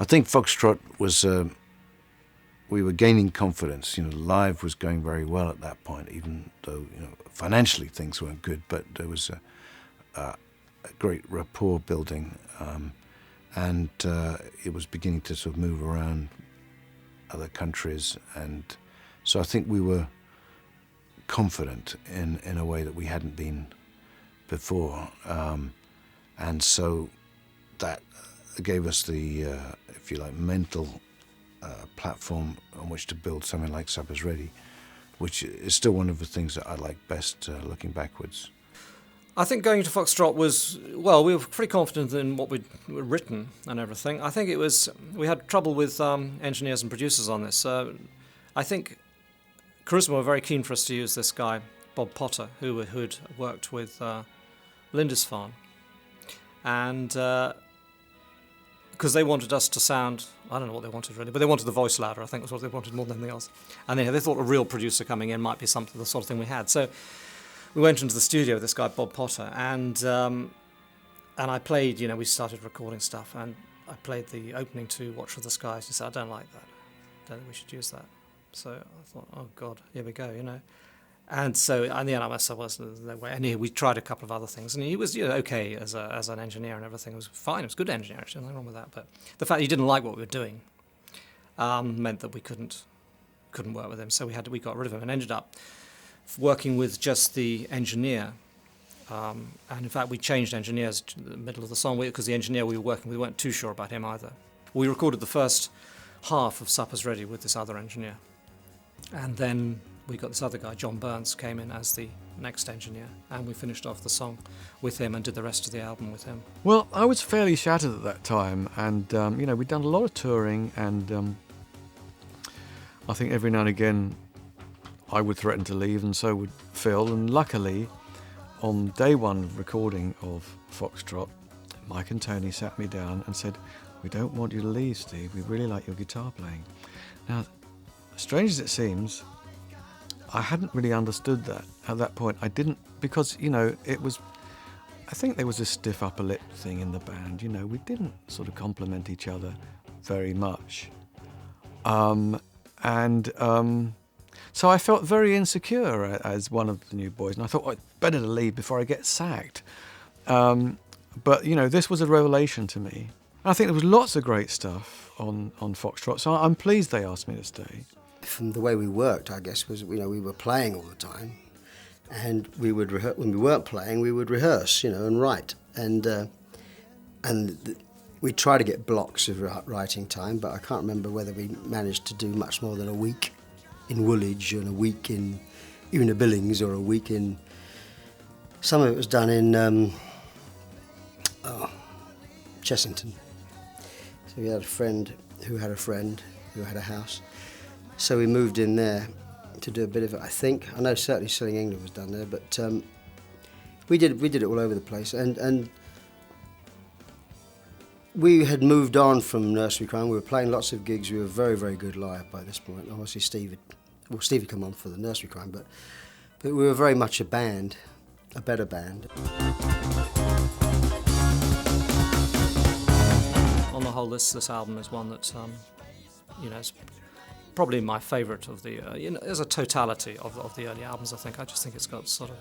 I think Foxtrot was, we were gaining confidence. Live was going very well at that point, even though, financially things weren't good, but there was a great rapport building, and it was beginning to sort of move around other countries, and so I think we were confident in a way that we hadn't been before, and so that gave us the, if you like, mental platform on which to build something like Supper's Ready, which is still one of the things that I like best looking backwards. I think going to Foxtrot was, well, we were pretty confident in what we'd written and everything. I think we had trouble with engineers and producers on this. I think Charisma were very keen for us to use this guy, Bob Potter, who'd worked with Lindisfarne. And because they wanted us to sound, I don't know what they wanted really, but they wanted the voice louder, I think was what they wanted more than anything else. And they thought a real producer coming in might be something, the sort of thing we had. So we went into the studio with this guy, Bob Potter, and I played, we started recording stuff, and I played the opening to Watch for the Skies. He said, I don't like that. I don't think we should use that. So I thought, oh God, here we go, And so in the end, I said, well, no way. And we tried a couple of other things, and he was okay as an engineer and everything. It was fine. It was a good engineer, actually, nothing wrong with that. But the fact he didn't like what we were doing meant that we couldn't work with him. So we got rid of him and ended up working with just the engineer. And in fact, we changed engineers in the middle of the song because the engineer we were working with, we weren't too sure about him either. We recorded the first half of Supper's Ready with this other engineer. And then we got this other guy, John Burns, came in as the next engineer, and we finished off the song with him and did the rest of the album with him. Well, I was fairly shattered at that time, and we'd done a lot of touring, and I think every now and again I would threaten to leave, and so would Phil. And luckily, on day one of recording of Foxtrot, Mike and Tony sat me down and said, "We don't want you to leave, Steve. We really like your guitar playing." Now, strange as it seems, I hadn't really understood that at that point. I didn't, because, it was, I think there was a stiff upper lip thing in the band. We didn't sort of compliment each other very much. So I felt very insecure as one of the new boys, and I thought, it's better to leave before I get sacked. But, this was a revelation to me. I think there was lots of great stuff on Foxtrot, so I'm pleased they asked me to stay. From the way we worked, I guess, was, we were playing all the time, and we would when we weren't playing, we would rehearse, and write, and we try to get blocks of writing time, but I can't remember whether we managed to do much more than a week in Woolwich and a week in even Billings, or a week in. Some of it was done in Chessington. So we had a friend who had a friend who had a house. So we moved in there to do a bit of it, I think. I know certainly Selling England was done there, but we did it all over the place. And we had moved on from Nursery Crime. We were playing lots of gigs. We were very, very good live by this point. Obviously, Steve had come on for the Nursery Crime, but we were very much a band, a better band. On the whole, this album is one that, is probably my favourite of the, as a totality of the early albums, I think. I just think it's got sort of,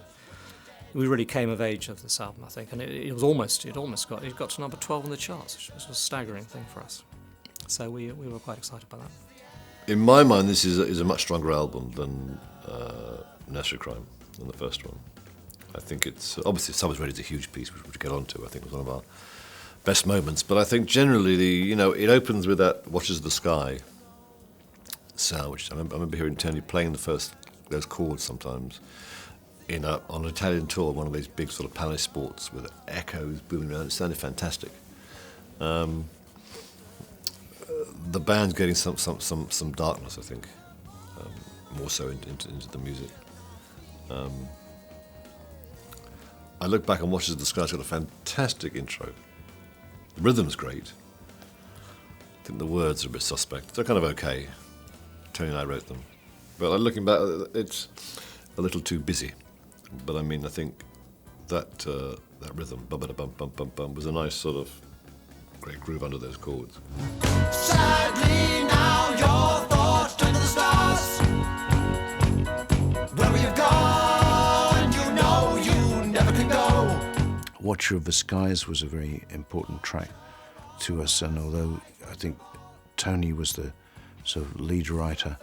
we really came of age of this album, I think, and it got to number 12 on the charts, which was a staggering thing for us. So we were quite excited by that. In my mind, this is a much stronger album than Nursery Crime, than the first one. I think it's, obviously Supper's Ready is a huge piece, which we'll get on to. I think it was one of our best moments, but I think generally it opens with that Watches the Sky sound, which I remember hearing Tony playing those chords sometimes on an Italian tour, one of these big sort of palace sports with echoes booming around. It sounded fantastic. The band's getting some darkness, I think, more so into the music. I look back and Watches the Sky. It's got a fantastic intro. The rhythm's great. I think the words are a bit suspect. They're kind of okay. Tony and I wrote them. But looking back, it's a little too busy. But I mean, I think that rhythm, bum bum bum bum bum, was a nice sort of great groove under those chords. Sadly now your thoughts turn to the stars. Where you've gone, you know you never can go. Watcher of the Skies was a very important track to us, and although I think Tony was the sort of lead writer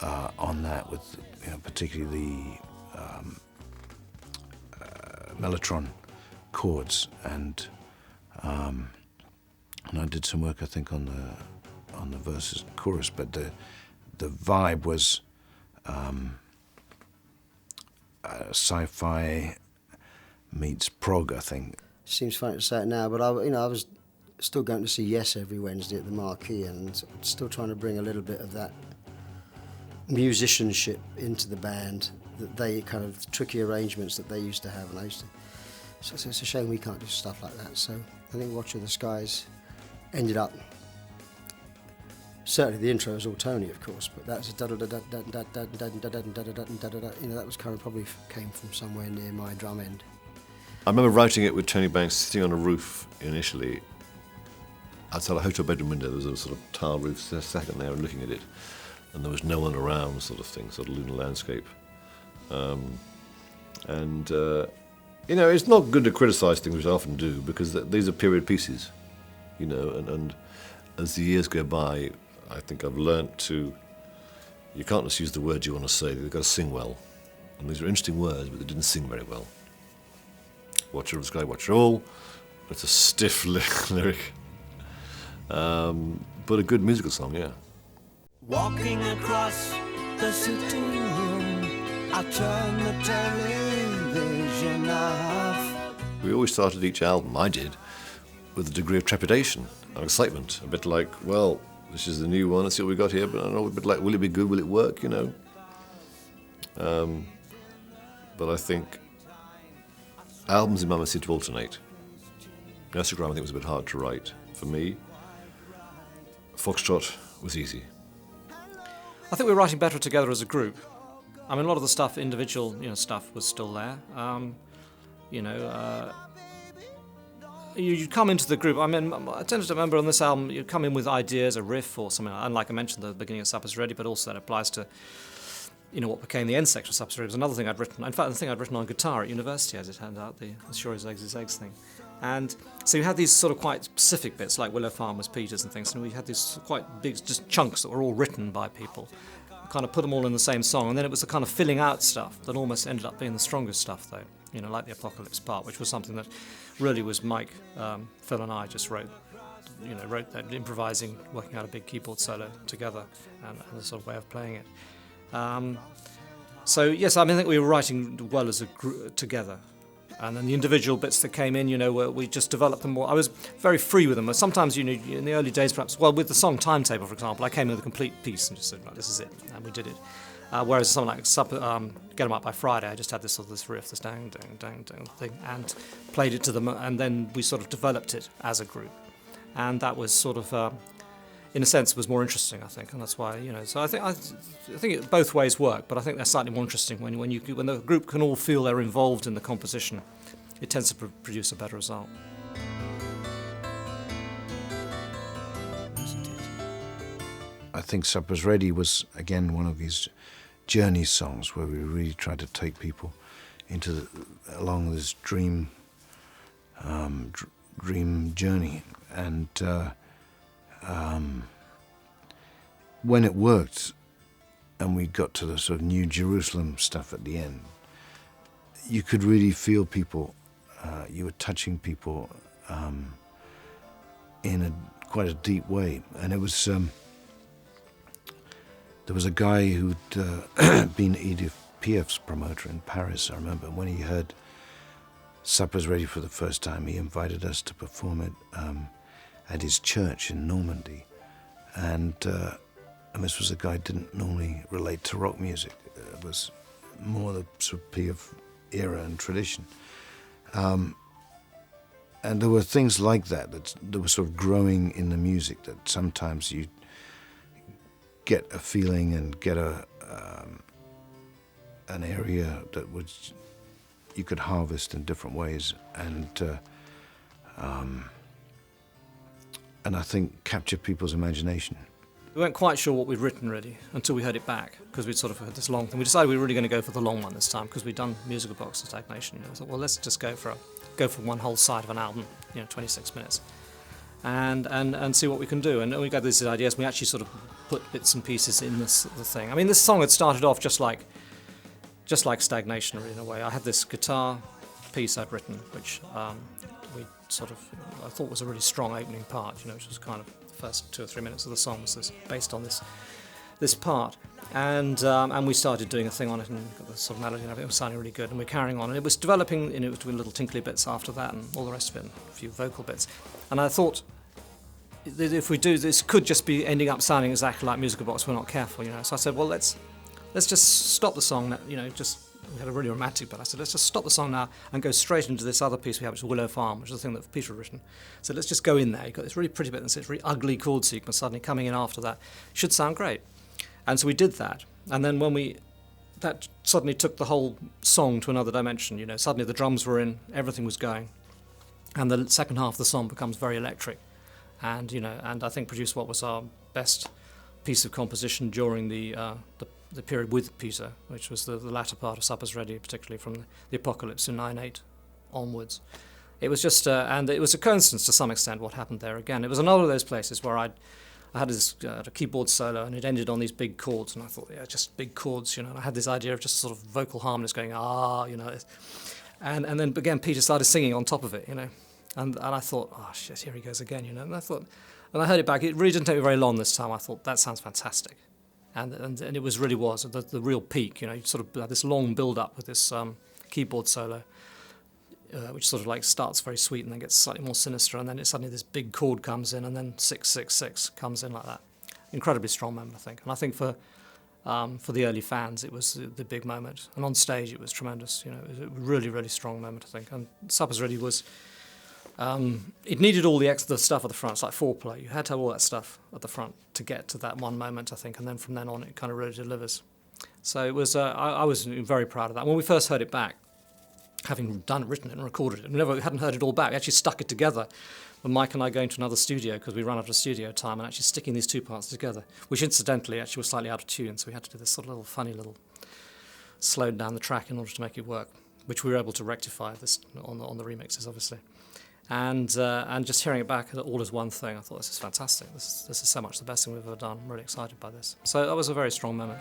on that, with particularly the mellotron chords, and I did some work I think on the verses and chorus, but the vibe was sci-fi meets prog, I think. Seems funny to say it now, but I was still going to see Yes every Wednesday at the Marquee, and still trying to bring a little bit of that musicianship into the band, that they kind of tricky arrangements that they used to have, and I used to. So it's a shame we can't do stuff like that. So I think Watch of the Skies ended up. Certainly the intro is all Tony, of course, but that's that was kind of probably came from somewhere near my drum end. I remember writing it with Tony Banks sitting on a roof initially. Outside a hotel bedroom window, there was a sort of tile roof, sat in there and looking at it, and there was no one around, sort of thing, sort of lunar landscape. It's not good to criticise things, which I often do, because these are period pieces, and as the years go by, I think I've learnt to, you can't just use the words you want to say, you've got to sing well. And these are interesting words, but they didn't sing very well. Watcher of the Sky, Watcher all. It's a stiff lyric. But a good musical song, yeah. Walking across the sitting room, I turn the television off. We always started each album, I did, with a degree of trepidation and excitement. A bit like, well, this is the new one, let's see what we got here, but I don't know, a bit like, will it be good, will it work, But I think albums in Mama seem to alternate. Nursery Rhyme I think was a bit hard to write. For me, Foxtrot was easy. I think we were writing better together as a group. I mean, a lot of the stuff, individual, stuff was still there. You come into the group. I mean, I tend to remember on this album, you come in with ideas, a riff or something. And like I mentioned at the beginning of Supper's Ready, but also that applies to, what became the end section of Supper's Ready was another thing I'd written. In fact, the thing I'd written on guitar at university, as it turned out, the Sure as Eggs is Eggs thing. And so you had these sort of quite specific bits, like Willow Farmers, Peters and things, and we had these quite big just chunks that were all written by people. We kind of put them all in the same song, and then it was the kind of filling out stuff that almost ended up being the strongest stuff, though, like the Apocalypse part, which was something that really was Mike, Phil and I just wrote that, improvising, working out a big keyboard solo together, and the sort of way of playing it. So yes, I think we were writing well as a group together. And then the individual bits that came in, we just developed them more. I was very free with them. Sometimes, in the early days, perhaps, with the song Timetable, for example, I came in with a complete piece and just said, right, this is it, and we did it. Whereas something like Get 'Em Up by Friday, I just had this riff, this dang, dang, dang, dang thing, and played it to them, and then we sort of developed it as a group. And that was sort of, in a sense, was more interesting, I think, and that's why, So I think it both ways work, but I think they're slightly more interesting when the group can all feel they're involved in the composition. It tends to produce a better result. I think Supper's Ready was, again, one of these journey songs where we really tried to take people along this dream journey. And when it worked and we got to the sort of New Jerusalem stuff at the end, you could really feel people, you were touching people in quite a deep way. And it was, there was a guy who'd been Edith Piaf's promoter in Paris, I remember. When he heard Supper's Ready for the first time, he invited us to perform it at his church in Normandy. And this was a guy who didn't normally relate to rock music. It was more the sort of Piaf era and tradition. And there were things like that were sort of growing in the music, that sometimes you get a feeling and get an area that you could harvest in different ways. And and I think capture people's imagination. We weren't quite sure what we'd written really until we heard it back, because we'd sort of had this long thing. We decided we were really going to go for the long one this time because we'd done Musical Box and Stagnation. I thought, well, let's just go for one whole side of an album, 26 minutes, and see what we can do. And we got these ideas. And we actually sort of put bits and pieces in the thing. I mean, this song had started off just like Stagnation really, in a way. I had this guitar piece I'd written, which I thought was a really strong opening part, which was kind of the first 2 or 3 minutes of the song was based on this part, and we started doing a thing on it and got the sort of melody and everything. It was sounding really good, and we're carrying on, and it was developing, between little tinkly bits after that and all the rest of it, and a few vocal bits, and I thought that if we do this, could just be ending up sounding exactly like Musical Box. We're not careful, So I said, well, let's just stop the song, we had a really romantic bit. I said, let's just stop the song now and go straight into this other piece we have, which is Willow Farm, which is the thing that Peter had written. So let's just go in there. You've got this really pretty bit and this really ugly chord sequence suddenly coming in after that. Should sound great. And so we did that. And then that suddenly took the whole song to another dimension. Suddenly the drums were in, everything was going. And the second half of the song becomes very electric. And, and I think produced what was our best piece of composition during the period with Peter, which was the latter part of Supper's Ready, particularly from the Apocalypse in 9/8 onwards. It was just, and it was a coincidence to some extent what happened there again. It was another of those places where I had this a keyboard solo and it ended on these big chords, and I thought, yeah, just big chords, and I had this idea of just sort of vocal harmonies going, and then again Peter started singing on top of it, and I thought, oh shit, here he goes again, and I heard it back. It really didn't take me very long this time. I thought, that sounds fantastic. And it was the real peak, you sort of had this long build-up with this keyboard solo, which sort of like starts very sweet and then gets slightly more sinister, and then suddenly this big chord comes in, and then 666 comes in like that. Incredibly strong moment, I think. And I think for the early fans, it was the big moment. And on stage, it was tremendous. It was a really, really strong moment, I think. And Supper's Ready was... it needed all the extra stuff at the front. It's like foreplay. You had to have all that stuff at the front to get to that one moment, I think, and then from then on it kind of really delivers. So it was. I was very proud of that. When we first heard it back, having written it and recorded it, we hadn't heard it all back. We actually stuck it together. When Mike and I going to another studio, because we ran out of studio time, and actually sticking these two parts together, which incidentally actually was slightly out of tune, so we had to do this sort of funny little slowed down the track in order to make it work, which we were able to rectify this on the remixes, obviously. And just hearing it back all as one thing, I thought, this is fantastic. This is so much the best thing we've ever done. I'm really excited by this. So that was a very strong moment.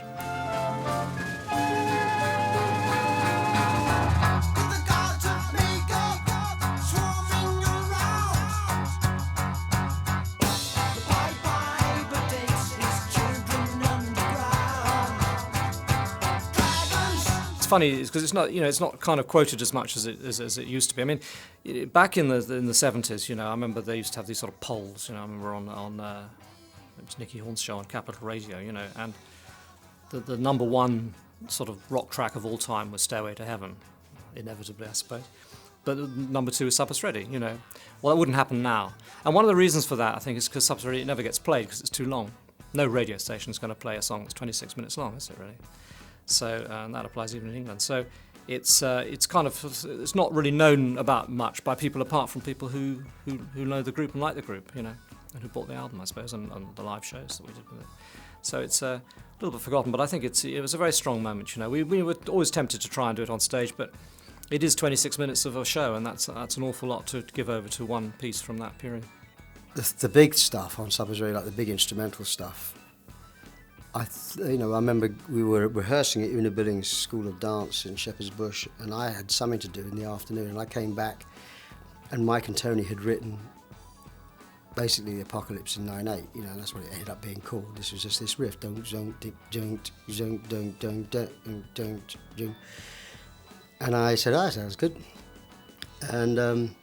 It's funny because it's not kind of quoted as much as it used to be. I mean, back in the 70s, I remember they used to have these sort of polls. I remember on it was Nicky Horn's show on Capital Radio, and the number one sort of rock track of all time was Stairway to Heaven, inevitably, I suppose. But number two is Supper's Ready. Well, that wouldn't happen now. And one of the reasons for that, I think, is because Supper's Ready never gets played because it's too long. No radio station is going to play a song that's 26 minutes long, is it really? So and that applies even in England. So it's not really known about much by people apart from people who know the group and like the group, and who bought the album, I suppose, and the live shows that we did with it. So it's a little bit forgotten, but I think it was a very strong moment. We were always tempted to try and do it on stage, but it is 26 minutes of a show, and that's an awful lot to give over to one piece from that period. The big stuff on Supper's Ready, like the big instrumental stuff, I remember we were rehearsing at Una Billings' School of Dance in Shepherd's Bush, and I had something to do in the afternoon, and I came back, and Mike and Tony had written basically the Apocalypse in 9/8, and that's what it ended up being called. This was just this riff, don't, and I said, that sounds good. And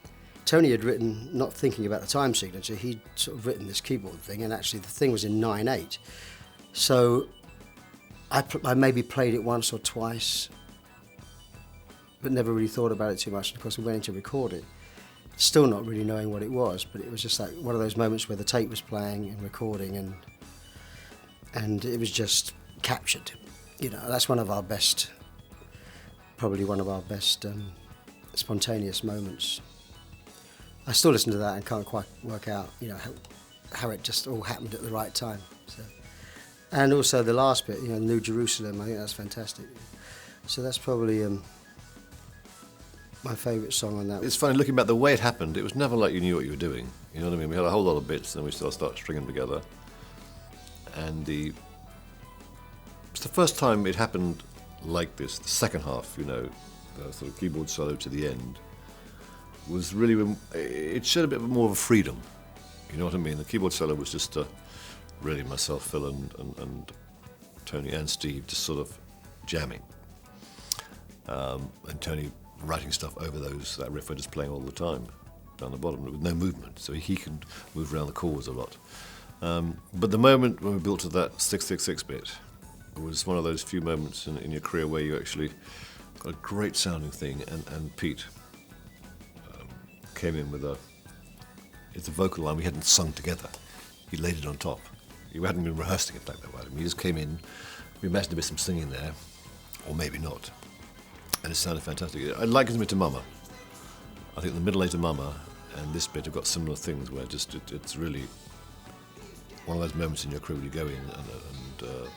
Tony had written, not thinking about the time signature, he'd sort of written this keyboard thing, and actually the thing was in 9/8. So I maybe played it once or twice, but never really thought about it too much. And of course, we went in to record it, still not really knowing what it was, but it was just like one of those moments where the tape was playing and recording, and it was just captured. That's one of our best, probably one of our best spontaneous moments. I still listen to that and can't quite work out, how it just all happened at the right time. So. And also the last bit, New Jerusalem, I think that's fantastic. So that's probably my favourite song on that. It's funny, looking back, the way it happened, it was never like you knew what you were doing. You know what I mean? We had a whole lot of bits, and then we sort of started stringing them together. And it's the first time it happened like this. The second half, the sort of keyboard solo to the end, was really when it showed a bit more of a freedom. You know what I mean? The keyboard solo was just really myself, Phil, and Tony and Steve just sort of jamming, and Tony writing stuff over that riff we're just playing all the time down the bottom with no movement, so he can move around the chords a lot. But the moment when we built to that 666 bit was one of those few moments in your career where you actually got a great sounding thing, and Pete came in with it's a vocal line we hadn't sung together. He laid it on top. We hadn't been rehearsing it like that. Right? He just came in, we imagined there was some singing there, or maybe not, and it sounded fantastic. I likened it to Mama. I think the middle eight of Mama and this bit have got similar things where it's really one of those moments in your career where you go in and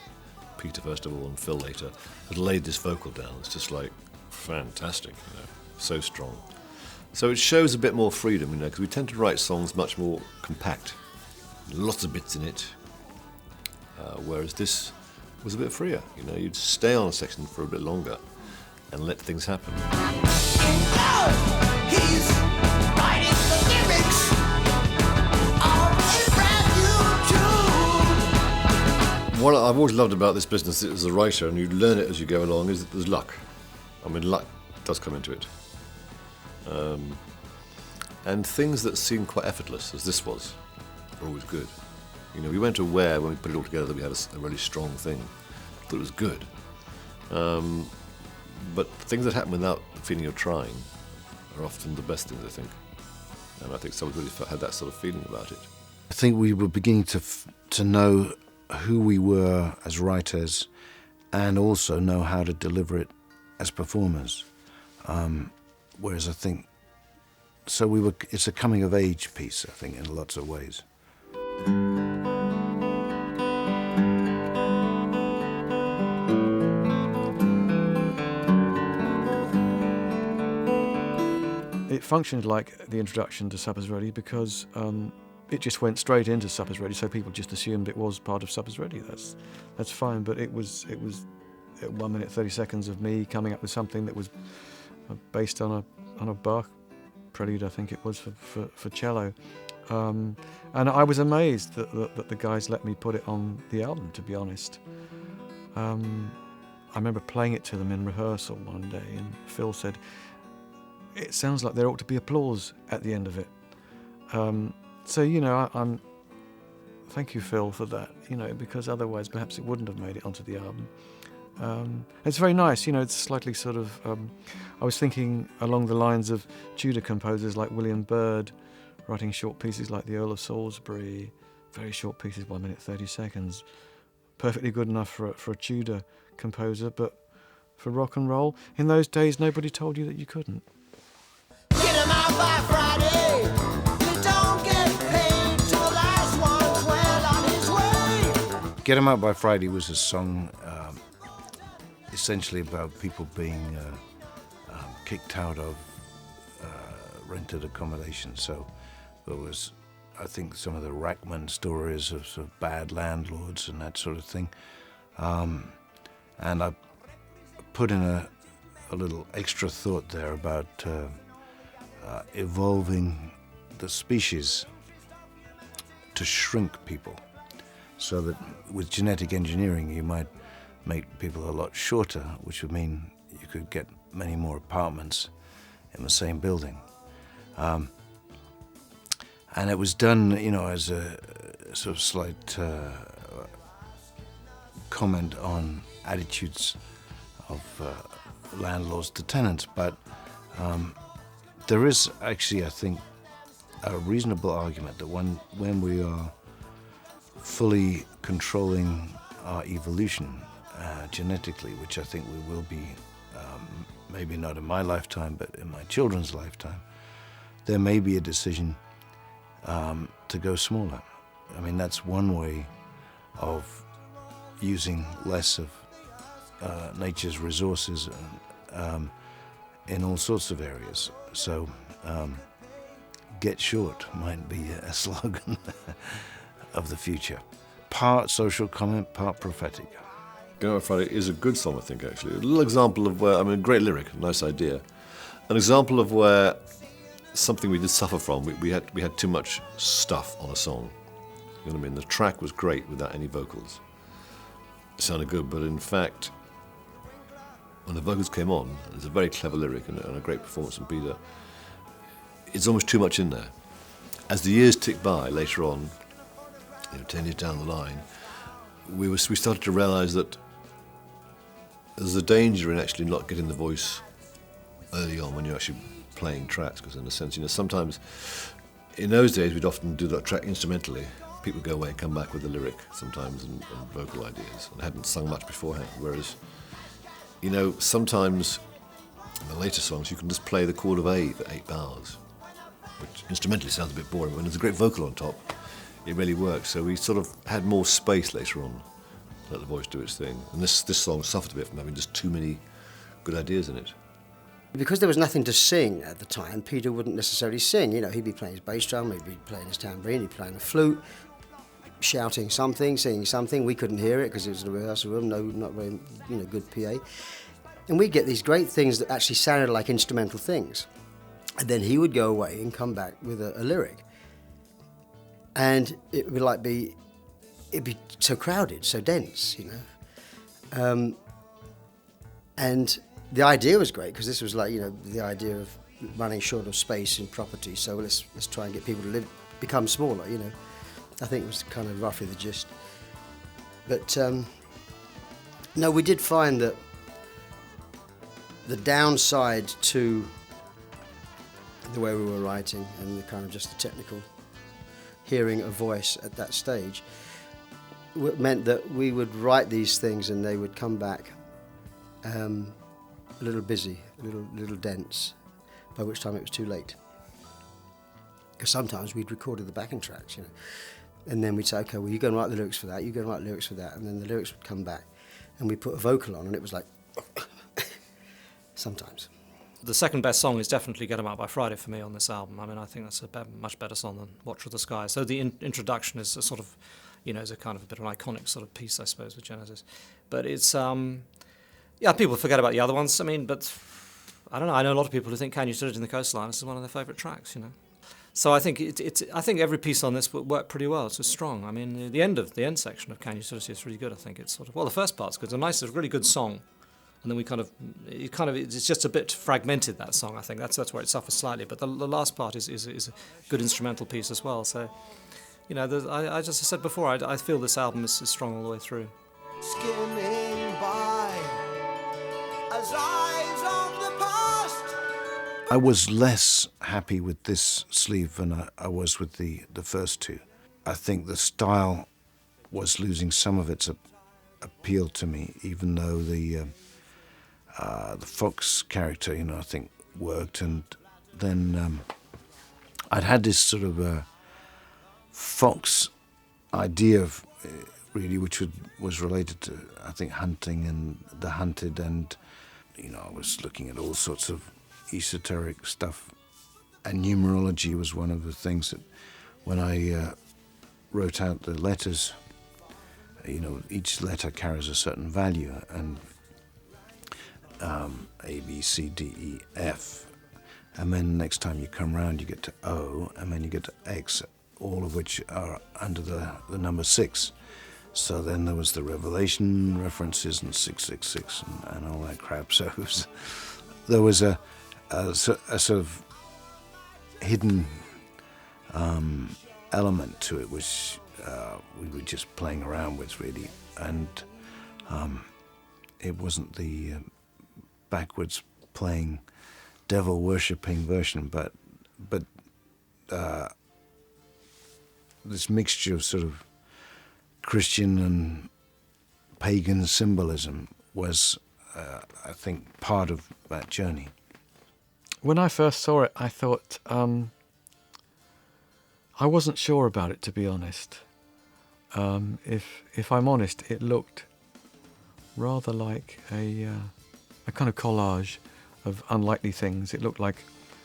Peter first of all and Phil later had laid this vocal down. It's just like fantastic, so strong. So it shows a bit more freedom, because we tend to write songs much more compact, lots of bits in it, whereas this was a bit freer. You'd stay on a section for a bit longer and let things happen. He's writing the lyrics of a brand new tune. What I've always loved about this business as a writer, and you learn it as you go along, is that there's luck. I mean, luck does come into it. And things that seem quite effortless, as this was, are always good. We weren't aware when we put it all together that we had a really strong thing. Thought it was good. But things that happen without the feeling of trying are often the best things, I think. And I think someone really had that sort of feeling about it. I think we were beginning to know who we were as writers, and also know how to deliver it as performers. Whereas I think, it's a coming of age piece, I think, in lots of ways. It functioned like the introduction to Supper's Ready because it just went straight into Supper's Ready, so people just assumed it was part of Supper's Ready. That's fine, but it was 1 minute 30 seconds of me coming up with something that was based on a Bach prelude, I think it was, for cello. And I was amazed that the guys let me put it on the album, to be honest. I remember playing it to them in rehearsal one day, and Phil said, "It sounds like there ought to be applause at the end of it." I'm thank you, Phil, for that, because otherwise perhaps it wouldn't have made it onto the album. It's very nice, it's slightly sort of, I was thinking along the lines of Tudor composers like William Byrd, writing short pieces like the Earl of Salisbury, very short pieces, 1 minute 30 seconds, perfectly good enough for a Tudor composer, but for rock and roll, in those days nobody told you that you couldn't. Get 'em out by Friday. You don't get paid till the last one's well on his way. Get 'Em Out by Friday was a song essentially about people being kicked out of rented accommodation. So there was, I think, some of the Rackman stories of sort of bad landlords and that sort of thing. And I put in a little extra thought there about evolving the species to shrink people, so that with genetic engineering you might make people a lot shorter, which would mean you could get many more apartments in the same building. And it was done, as a sort of slight comment on attitudes of landlords to tenants. But there is actually, I think, a reasonable argument that when we are fully controlling our evolution genetically, which I think we will be, maybe not in my lifetime, but in my children's lifetime, there may be a decision to go smaller. I mean, that's one way of using less of nature's resources in all sorts of areas. So, get short might be a slogan of the future. Part social comment, part prophetic. Going Out Friday is a good song, I think, actually. A little example of where, I mean, great lyric, nice idea. An example of where something we did suffer from, we had too much stuff on a song. You know what I mean? The track was great without any vocals. It sounded good, but in fact, when the vocals came on, there's a very clever lyric and a great performance from Peter. It's almost too much in there. As the years ticked by later on, 10 years down the line, we started to realise that there's a danger in actually not getting the voice early on when you're actually playing tracks, because in a sense, sometimes in those days we'd often do that track instrumentally. People go away and come back with the lyric sometimes and vocal ideas, and hadn't sung much beforehand. Whereas, sometimes in the later songs you can just play the chord of A for 8 bars, which instrumentally sounds a bit boring. When there's a great vocal on top, it really works. So we sort of had more space later on to let the voice do its thing. And this song suffered a bit from having just too many good ideas in it. Because there was nothing to sing at the time, Peter wouldn't necessarily sing. He'd be playing his bass drum, he'd be playing his tambourine, he'd be playing a flute, shouting something, singing something. We couldn't hear it because it was in a rehearsal room, not very, good PA. And we'd get these great things that actually sounded like instrumental things. And then he would go away and come back with a lyric. And it would it'd be so crowded, so dense, and the idea was great, because this was the idea of running short of space and property. So let's try and get people to become smaller. I think it was kind of roughly the gist. But no, we did find that the downside to the way we were writing and the kind of just the technical hearing a voice at that stage meant that we would write these things and they would come back a little busy, a little dense, by which time it was too late. Because sometimes we'd recorded the backing tracks, and then we'd say, okay, well, you go and write the lyrics for that, you go and write lyrics for that, and then the lyrics would come back, and we put a vocal on, and it was like, sometimes. The second best song is definitely Get 'Em Out by Friday for me on this album. I mean, I think that's a much better song than Watch with the Sky. So the introduction is a sort of, is a kind of a bit of an iconic sort of piece, I suppose, with Genesis. But it's, people forget about the other ones. I mean, but I don't know. I know a lot of people who think Can You Sit It in the Coastline is one of their favourite tracks, So I think I think every piece on this worked pretty well. It's strong. I mean, the end section of Can You Sit It is really good. I think it's sort of, the first part's good. It's a really good song. And then it's just a bit fragmented, that song, I think. That's where it suffers slightly. But the last part is a good instrumental piece as well. So, I just said before, I feel this album is strong all the way through. Skimming by as eyes of the past. I was less happy with this sleeve than I was with the first two. I think the style was losing some of its appeal to me, even though the Fox character, I think worked. And then I'd had this sort of Fox idea of really, which was related to, I think, hunting and the hunted, and I was looking at all sorts of esoteric stuff, and numerology was one of the things that when I wrote out the letters, each letter carries a certain value, and A, B, C, D, E, F, and then next time you come round you get to O, and then you get to X, all of which are under the number 6. So then there was the Revelation references and 666 and all that crap. So there was a sort of hidden element to it, which we were just playing around with, really. And it wasn't the backwards playing, devil worshipping version, but this mixture of sort of Christian and pagan symbolism was, I think, part of that journey. When I first saw it, I thought I wasn't sure about it, to be honest. if I'm honest, it looked rather like a kind of collage of unlikely things. It looked like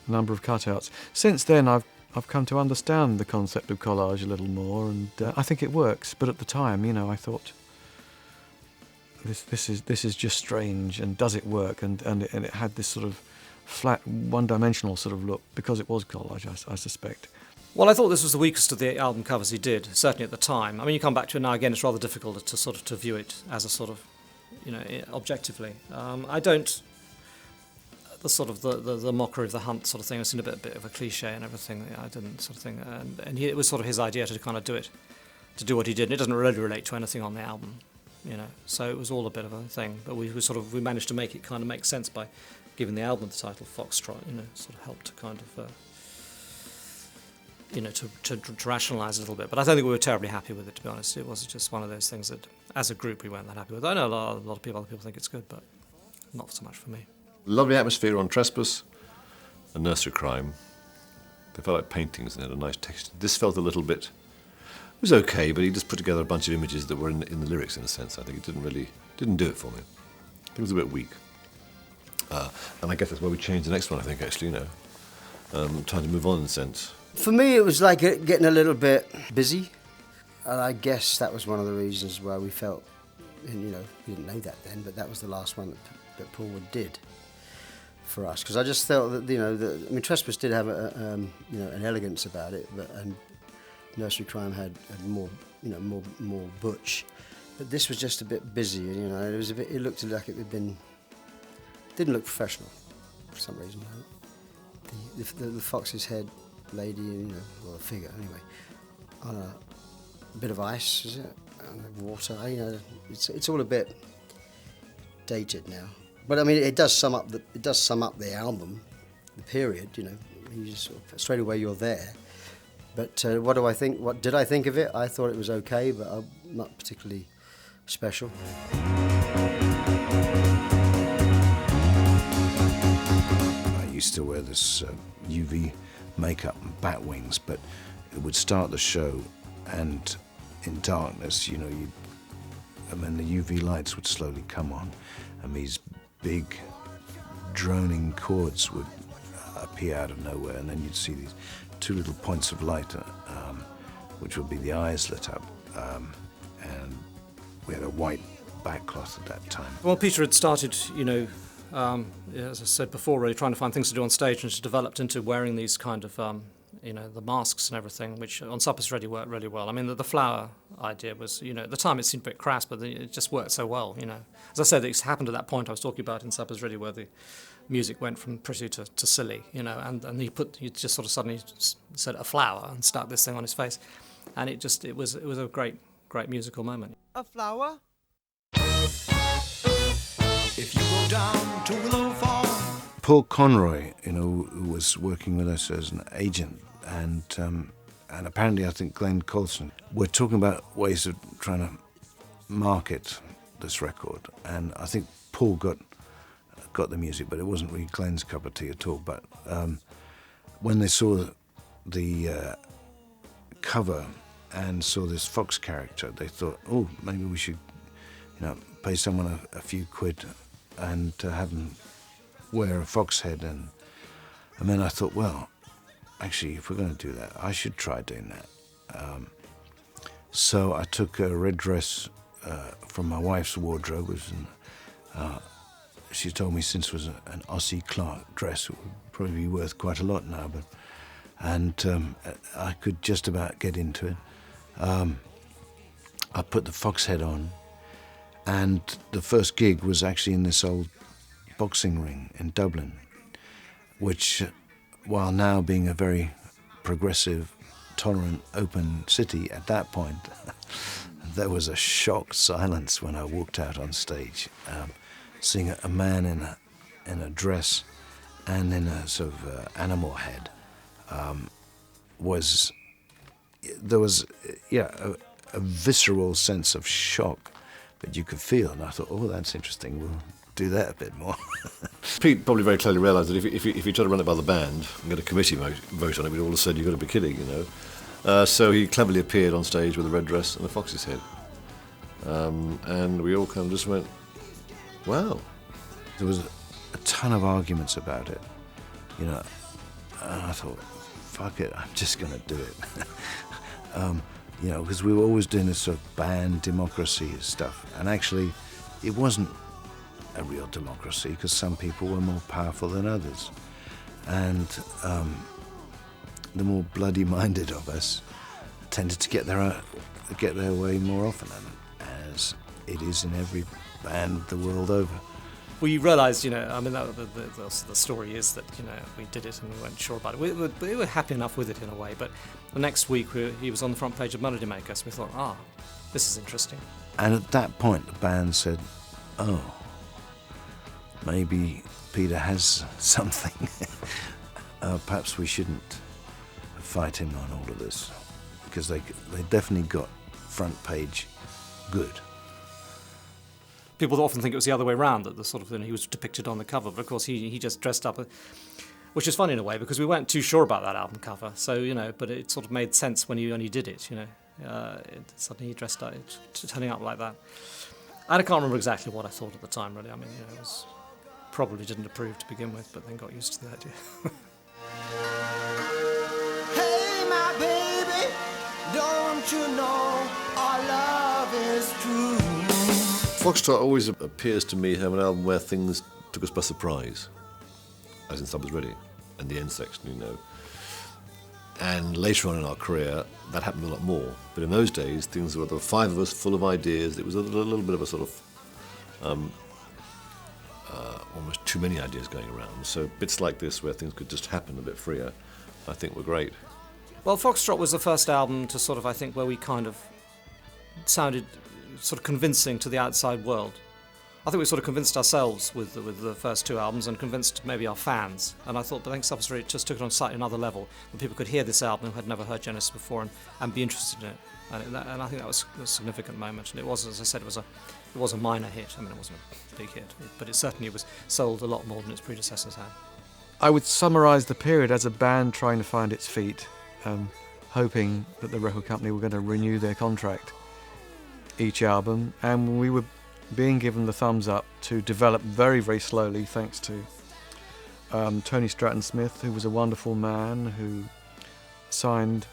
a number of cutouts. Since then, I've come to understand the concept of collage a little more, and I think it works. But at the time, I thought this is just strange, and does it work? And it had this sort of flat, one-dimensional sort of look because it was collage, I suspect. Well, I thought this was the weakest of the album covers he did, certainly at the time. I mean, you come back to it now again, it's rather difficult to sort of to view it as a sort of, objectively. I don't. The sort of the mockery of the hunt sort of thing, it seemed a bit of a cliche and everything. I didn't sort of think, and it was sort of his idea to kind of do it, to do what he did. And it doesn't really relate to anything on the album, So it was all a bit of a thing. But we managed to make it kind of make sense by giving the album the title Foxtrot. Sort of helped to kind of. To rationalise it a little bit. But I don't think we were terribly happy with it, to be honest. It was just one of those things that, as a group, we weren't that happy with. I know a lot of other people think it's good, but not so much for me. Lovely atmosphere on Trespass and Nursery Crime. They felt like paintings and had a nice texture. This felt a little bit... It was okay, but he just put together a bunch of images that were in the lyrics, in a sense. I think it didn't do it for me. I think it was a bit weak. And I guess that's why we changed the next one, I think, actually, time to move on, in a sense. For me, it was like getting a little bit busy, and I guess that was one of the reasons why we felt, and we didn't know that then, but that was the last one that Paul did for us, because I just felt that Trespass did have an elegance about it, and Nursery Crime had more more butch, but this was just a bit busy, and it looked like it didn't look professional for some reason. The fox's head lady, or a figure anyway, on a bit of ice, is it? And water, it's all a bit dated now. But I mean, it does sum up the album, the period. You just sort of, straight away you're there. But what do I think? What did I think of it? I thought it was okay, but not particularly special. I used to wear this UV makeup and bat wings, but it would start the show, and in darkness, and then the UV lights would slowly come on, and these big droning chords would appear out of nowhere, and then you'd see these two little points of light, which would be the eyes lit up, and we had a white backcloth at that time. Well, Peter had started, as I said before, really trying to find things to do on stage, and it's developed into wearing these kind of, the masks and everything, which on Supper's Ready worked really well. I mean, the flower idea was, at the time it seemed a bit crass, but it just worked so well, As I said, it happened at that point I was talking about in Supper's Ready, where the music went from pretty to silly, and he just sort of suddenly said a flower and stuck this thing on his face, and it was a great musical moment. A flower? If you go down to Willow Farm. Paul Conroy, who was working with us as an agent, and apparently I think Glenn Coulson, were talking about ways of trying to market this record, and I think Paul got the music, but it wasn't really Glenn's cup of tea at all. But when they saw the cover and saw this fox character, they thought, oh, maybe we should, pay someone a few quid and have them wear a fox head. And then I thought, well, actually, if we're going to do that, I should try doing that. So I took a red dress from my wife's wardrobe, she told me since it was an Ossie Clark dress, it would probably be worth quite a lot now, and I could just about get into it. I put the fox head on, and the first gig was actually in this old boxing ring in Dublin, which, while now being a very progressive, tolerant, open city at that point, there was a shocked silence when I walked out on stage. Seeing a man in a dress and in a sort of animal head there was a visceral sense of shock that you could feel, and I thought, oh, that's interesting, we'll do that a bit more. Pete probably very clearly realised that if you try to run it by the band and get a committee vote on it, we'd all have said, you've got to be kidding, So he cleverly appeared on stage with a red dress and a fox's head. And we all kind of just went, wow. There was a ton of arguments about it, you know, and I thought, fuck it, I'm just going to do it. You know, because we were always doing this sort of band democracy stuff, and actually it wasn't a real democracy because some people were more powerful than others, and the more bloody-minded of us tended to get their way more often, as it is in every band the world over. We realised, you know, I mean, the story is that, you know, we did it and we weren't sure about it. We were happy enough with it in a way, but the next week he was on the front page of Melody Maker, so we thought, this is interesting. And at that point, the band said, oh, maybe Peter has something. Perhaps we shouldn't fight him on all of this, because they definitely got front page good. People often think it was the other way around, that the sort of thing he was depicted on the cover, but of course he just dressed up, which is funny in a way because we weren't too sure about that album cover. So, you know, but it sort of made sense when he did it. You know, suddenly he dressed up, turning up like that. And I can't remember exactly what I thought at the time. Really, I mean, you know, it was probably didn't approve to begin with, but then got used to the idea. Hey, my baby, don't you know our love is true? Foxtrot always appears to me to have an album where things took us by surprise, as in Sub Was Ready, and the end section, you know. And later on in our career, that happened a lot more. But in those days, things were, there were 5 of us full of ideas. It was a little bit of a sort of almost too many ideas going around. So bits like this, where things could just happen a bit freer, I think were great. Well, Foxtrot was the first album to sort of, I think, where we kind of sounded sort of convincing to the outside world. I think we sort of convinced ourselves with the first 2 albums and convinced maybe our fans. And I thought, but I think Sub Was Ready just took it on slightly another level, where people could hear this album who had never heard Genesis before and be interested in it. And I think that was a significant moment. And it was, as I said, it was a minor hit. I mean, it wasn't a big hit, but it certainly was sold a lot more than its predecessors had. I would summarise the period as a band trying to find its feet, hoping that the record company were going to renew their contract each album, and we were being given the thumbs up to develop very, very slowly, thanks to Tony Stratton Smith, who was a wonderful man who signed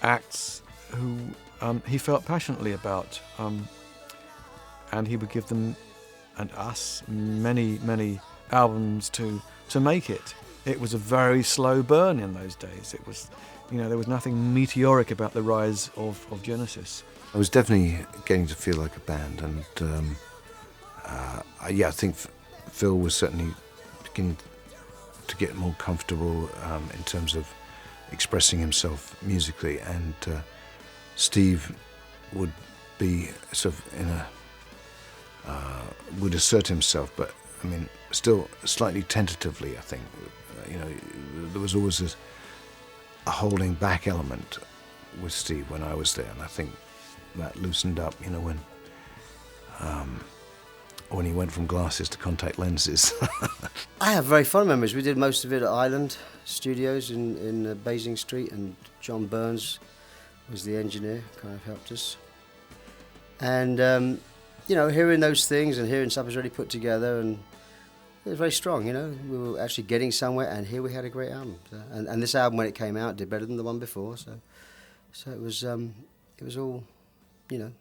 acts who he felt passionately about, and he would give them and us many, many albums to make it. It was a very slow burn in those days. It was, you know, there was nothing meteoric about the rise of Genesis. I was definitely getting to feel like a band, and I think Phil was certainly beginning to get more comfortable in terms of expressing himself musically, and Steve would be sort of in a would assert himself, but I mean still slightly tentatively. I think you know there was always a holding back element with Steve when I was there, and I think that loosened up, you know, when he went from glasses to contact lenses. I have very fond memories. We did most of it at Island Studios in Basing Street, and John Burns was the engineer, kind of helped us. And, you know, hearing those things and hearing Sub Was Ready put together, and it was very strong, you know. We were actually getting somewhere, and here we had a great album. And this album, when it came out, did better than the one before, so it was all, you know,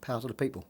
power to the people.